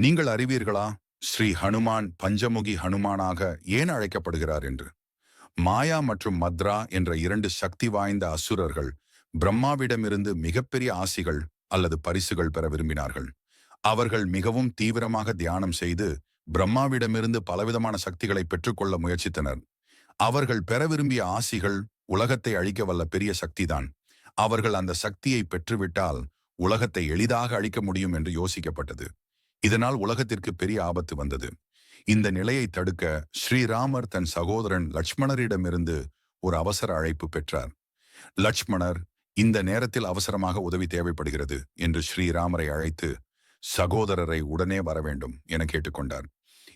நீங்கள் அறிவீர்களா, ஸ்ரீ ஹனுமான் பஞ்சமுகி ஹனுமானாக ஏன் அழைக்கப்படுகிறார் என்று? மாயா மற்றும் மத்ரா என்ற இரண்டு சக்தி வாய்ந்த அசுரர்கள் பிரம்மாவிடமிருந்து மிகப்பெரிய ஆசிகள் அல்லது பரிசுகள் பெற விரும்பினார்கள். அவர்கள் மிகவும் தீவிரமாக தியானம் செய்து பிரம்மாவிடமிருந்து பலவிதமான சக்திகளை பெற்றுக்கொள்ள முயற்சித்தனர். அவர்கள் பெற விரும்பிய ஆசிகள் உலகத்தை அழிக்க வல்ல பெரிய சக்திதான். அவர்கள் அந்த சக்தியை பெற்றுவிட்டால் உலகத்தை எளிதாக அழிக்க முடியும் என்று யோசிக்கப்பட்டது. இதனால் உலகத்திற்கு பெரிய ஆபத்து வந்தது. இந்த நிலையை தடுக்க ஸ்ரீராமர் தன் சகோதரன் லட்சுமணரிடமிருந்து ஒரு அவசர அழைப்பு பெற்றார். லட்சுமணர், இந்த நேரத்தில் அவசரமாக உதவி தேவைப்படுகிறது என்று ஸ்ரீராமரை அழைத்து, சகோதரரை உடனே வர வேண்டும் என கேட்டுக்கொண்டார்.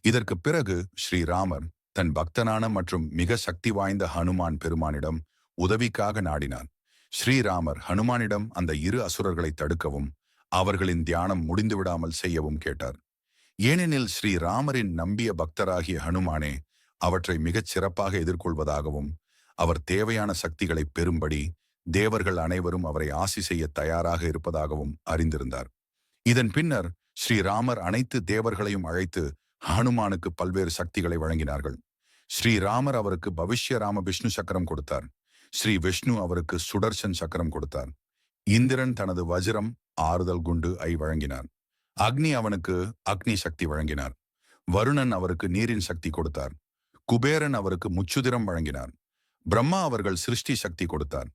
இதற்கு பிறகு ஸ்ரீராமர் தன் பக்தனான மற்றும் மிக சக்தி வாய்ந்த ஹனுமான் பெருமானிடம் உதவிக்காக நாடினார். ஸ்ரீராமர் ஹனுமானிடம் அந்த இரு அசுரர்களை தடுக்கவும் அவர்களின் தியானம் முடிந்துவிடாமல் செய்யவும் கேட்டார். ஏனெனில் ஸ்ரீராமரின் நம்பிய பக்தராகிய ஹனுமானே அவற்றை மிகச் சிறப்பாக எதிர்கொள்வதாகவும் அவர் தேவையான சக்திகளை பெறும்படி தேவர்கள் அனைவரும் அவரை ஆசி செய்ய தயாராக இருப்பதாகவும் அறிந்திருந்தார். இதன் பின்னர் ஸ்ரீராமர் அனைத்து தேவர்களையும் அழைத்து ஹனுமானுக்கு பல்வேறு சக்திகளை வழங்கினார்கள். ஸ்ரீராமர் அவருக்கு பவிஷ்ய ராம விஷ்ணு சக்கரம் கொடுத்தார். ஸ்ரீ விஷ்ணு அவருக்கு சுடர்சன் சக்கரம் கொடுத்தார். இந்திரன் தனது வஜ்ரம் ஆறுதல் குண்டு வழங்கினார். அக்னி அவனுக்கு அக்னி சக்தி வழங்கினார். வருணன் அவருக்கு நீரின் சக்தி கொடுத்தார். குபேரன் அவருக்கு முச்சுதிரம் வழங்கினார். பிரம்மா அவர்கள் சிருஷ்டி சக்தி கொடுத்தார்.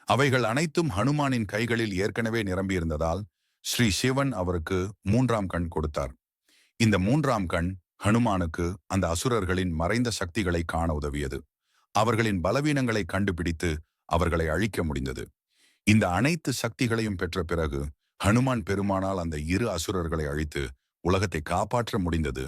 அவைகள் அனைத்தும் ஹனுமானின் கைகளில் ஏற்கனவே நிரம்பியிருந்ததால் ஸ்ரீ சிவன் அவருக்கு மூன்றாம் கண் கொடுத்தார். இந்த மூன்றாம் கண் ஹனுமானுக்கு அந்த அசுரர்களின் மறைந்த சக்திகளை காண உதவியது. அவர்களின் பலவீனங்களை கண்டுபிடித்து அவர்களை அழிக்க முடிந்தது. இந்த அனைத்து சக்திகளையும் பெற்ற பிறகு ஹனுமான் பெருமானால் அந்த இரு அசுரர்களை அழித்து உலகத்தை காப்பாற்ற முடிந்தது